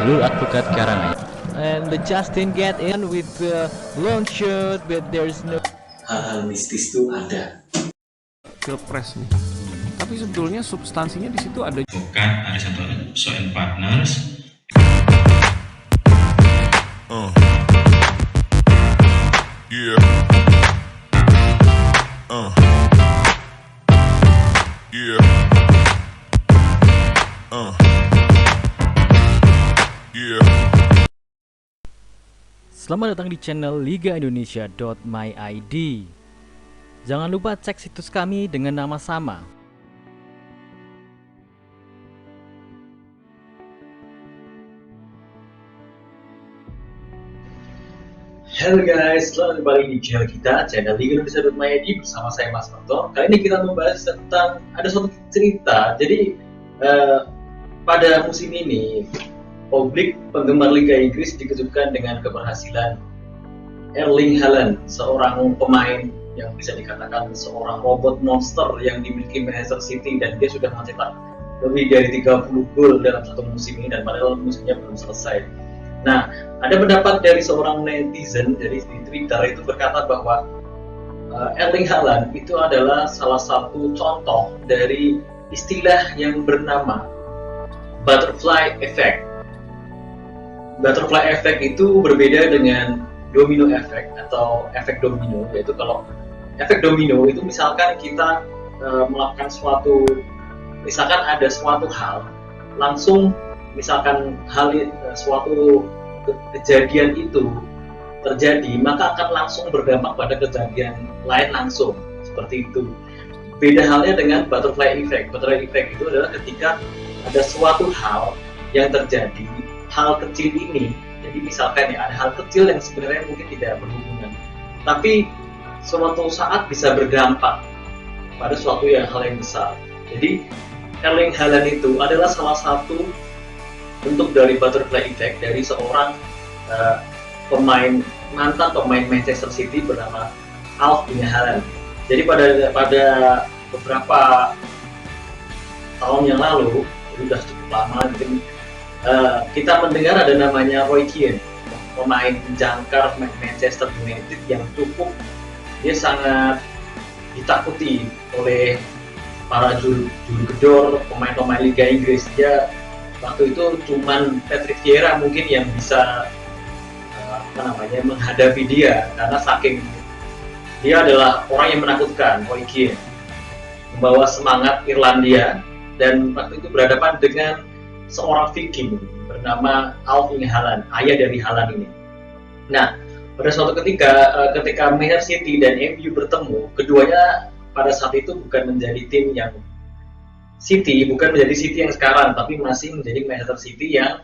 jalur advokat Karanganyar. And the Justin get in with the long shot, but there's no hal-hal mistis itu ada. Pilpres nih. Tapi sebetulnya substansinya di situ ada. Bukan ada satu soal partners. Yeah. Yeah. Yeah. Selamat datang di channel ligaindonesia.myid. Jangan lupa cek situs kami dengan nama sama. Halo guys, selamat kembali di channel kita, channel ligaindonesia.myid bersama saya Mas Marto. Kali ini kita membahas tentang ada suatu cerita. Jadi pada musim ini publik penggemar Liga Inggris dikejutkan dengan keberhasilan Erling Haaland, seorang pemain yang bisa dikatakan seorang robot monster yang dimiliki Manchester City, dan dia sudah mencetak lebih dari 30 gol dalam satu musim ini, dan padahal musimnya belum selesai. Nah, ada pendapat dari seorang netizen dari di Twitter itu berkata bahwa Erling Haaland itu adalah salah satu contoh dari istilah yang bernama butterfly effect. Butterfly effect itu berbeda dengan domino effect atau efek domino, yaitu kalau efek domino itu misalkan kita melakukan misalkan ada suatu hal, langsung misalkan suatu kejadian itu terjadi, maka akan langsung berdampak pada kejadian lain langsung, seperti itu. Beda halnya dengan butterfly effect. Butterfly effect itu adalah ketika ada suatu hal yang terjadi, hal kecil ini, jadi misalkan ya ada hal kecil yang sebenarnya mungkin tidak berhubungan, tapi suatu saat bisa berdampak pada hal yang besar. Jadi Erling Haaland itu adalah salah satu bentuk dari butterfly effect dari seorang mantan pemain Manchester City bernama Erling Haaland. Jadi pada beberapa tahun yang lalu, sudah cukup lama, mungkin kita mendengar ada namanya Roy Keane, pemain jangkar Manchester United yang dia sangat ditakuti oleh para juru gedor, pemain-pemain Liga Inggris. Dia waktu itu cuman Patrick Vieira mungkin yang bisa menghadapi dia, karena saking dia adalah orang yang menakutkan. Roy Keane membawa semangat Irlandia, dan waktu itu berhadapan dengan seorang Viking bernama Erling Haaland, ayah dari Haaland ini. Nah, pada suatu ketika Manchester City dan MU bertemu, keduanya pada saat itu bukan menjadi City yang sekarang, tapi masih menjadi Manchester City yang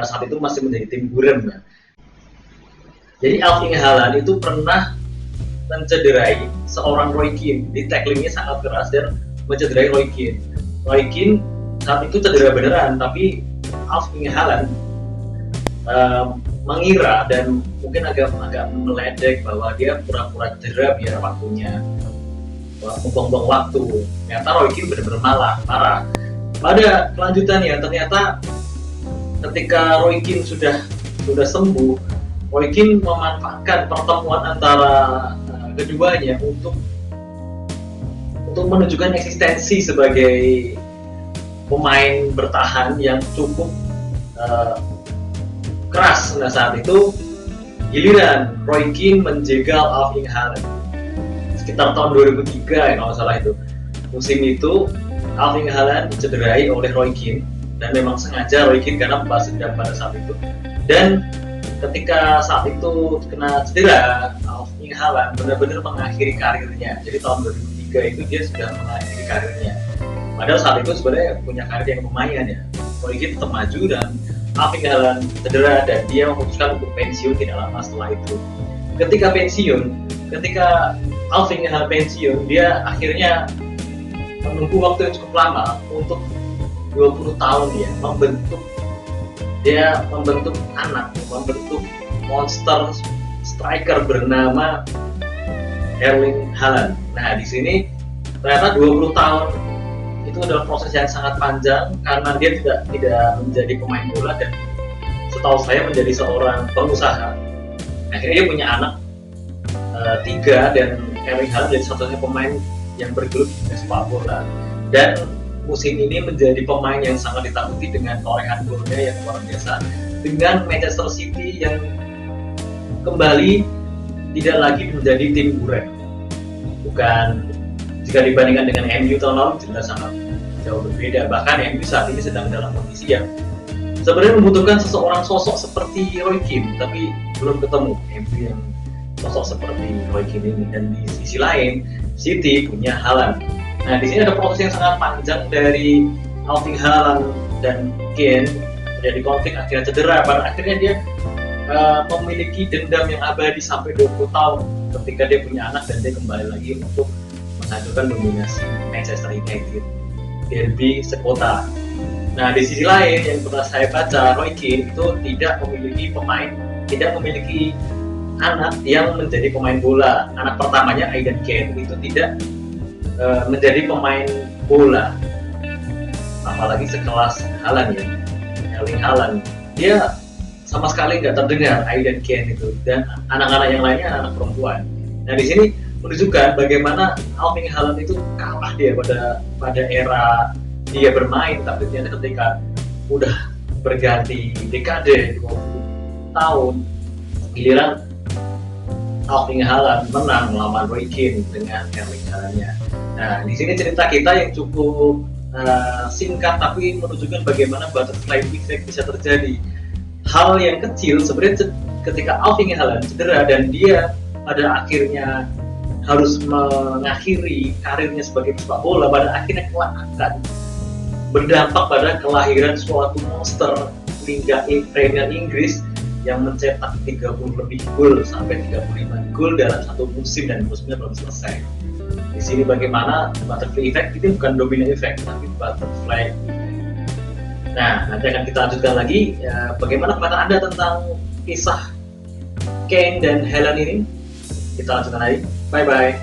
saat itu masih menjadi tim buram. Jadi Erling Haaland itu pernah mencederai seorang Roy Keane, di tacklingnya sangat keras dan mencederai Roy Keane. Roy Keane saat itu cedera beneran, tapi Erling Haaland mengira dan mungkin agak meledek bahwa dia pura-pura cedera biar waktunya membuang-buang waktu. Ternyata Roy Keane benar-benar marah. Pada kelanjutannya ternyata ketika Roy Keane sudah sembuh, Roy Keane memanfaatkan pertemuan antara keduanya untuk menunjukkan eksistensi sebagai pemain bertahan yang cukup keras. Nah, saat itu giliran Roy Keane menjegal Erling Haaland sekitar tahun 2003 ya kalau salah itu. Musim itu Erling Haaland dicederai oleh Roy Keane, dan memang sengaja Roy Keane karena membalas dendam pada saat itu. Dan ketika saat itu kena cedera, Erling Haaland benar-benar mengakhiri karirnya. Jadi tahun 2003 itu dia sudah mengakhiri karirnya. Padahal saat itu sebenarnya punya karir yang lumayan ya. Roy Keane tetap maju dan Erling Haaland cedera, dan dia memutuskan untuk pensiun tidak lama setelah itu. Ketika Erling Haaland pensiun, dia akhirnya menunggu waktu yang cukup lama, untuk 20 tahun dia membentuk monster striker bernama Erling Haaland. Nah, di sini ternyata 20 tahun itu adalah proses yang sangat panjang, karena dia tidak menjadi pemain bola dan setahu saya menjadi seorang pengusaha. Akhirnya dia punya anak 3, dan Erling Haaland menjadi satu-satunya pemain yang bergelut di sepak bola. Dan musim ini menjadi pemain yang sangat ditakuti dengan torehan golnya yang luar biasa, dengan Manchester City yang kembali tidak lagi menjadi tim buret. Bukan, jika dibandingkan dengan MU tahun lalu jelas sangat jauh berbeda. Bahkan MU saat ini sedang dalam kondisi yang sebenarnya membutuhkan seseorang sosok seperti Roy Keane, tapi belum ketemu MU yang sosok seperti Roy Keane ini. Dan di sisi lain, City punya Haaland. Nah, di sini ada proses yang sangat panjang dari Erling Haaland dan Keane, terjadi konflik, akhirnya cedera. Pada akhirnya dia memiliki dendam yang abadi sampai 20 tahun ketika dia punya anak, dan dia kembali lagi untuk menghancurkan dominasi Manchester United, derby sekota. Nah, di sisi lain yang pernah saya baca, Roy Keane itu tidak memiliki pemain, tidak memiliki anak yang menjadi pemain bola. Anak pertamanya, Aidan Kane, itu tidak menjadi pemain bola, apalagi sekelas Haaland ya, Erling Haaland. Dia sama sekali nggak terdengar Aidan Kane itu, dan anak-anak yang lainnya anak perempuan. Nah, di sini menunjukkan bagaimana Erling Haaland itu kalah dia pada era dia bermain, tapi ternyata ketika udah berganti dekade 20 tahun, giliran Erling Haaland menang melawan Roy Keane dengan Erling Haalandnya. Nah, di sini cerita kita yang cukup singkat, tapi menunjukkan bagaimana butterfly effect bisa terjadi. Hal yang kecil sebenarnya ketika Erling Haaland cedera dan dia pada akhirnya harus mengakhiri karirnya sebagai pesepak bola, pada akhirnya akan berdampak pada kelahiran suatu monster Liga Premier Inggris yang mencetak 30 lebih gol sampai 35 gol dalam satu musim, dan musimnya belum selesai. Di sini bagaimana butterfly effect itu bukan domino effect, tapi butterfly effect. Nah, nanti akan kita lanjutkan lagi bagaimana pendapat Anda tentang kisah Kane dan Haaland ini. Kita lanjutkan lagi. Bye bye.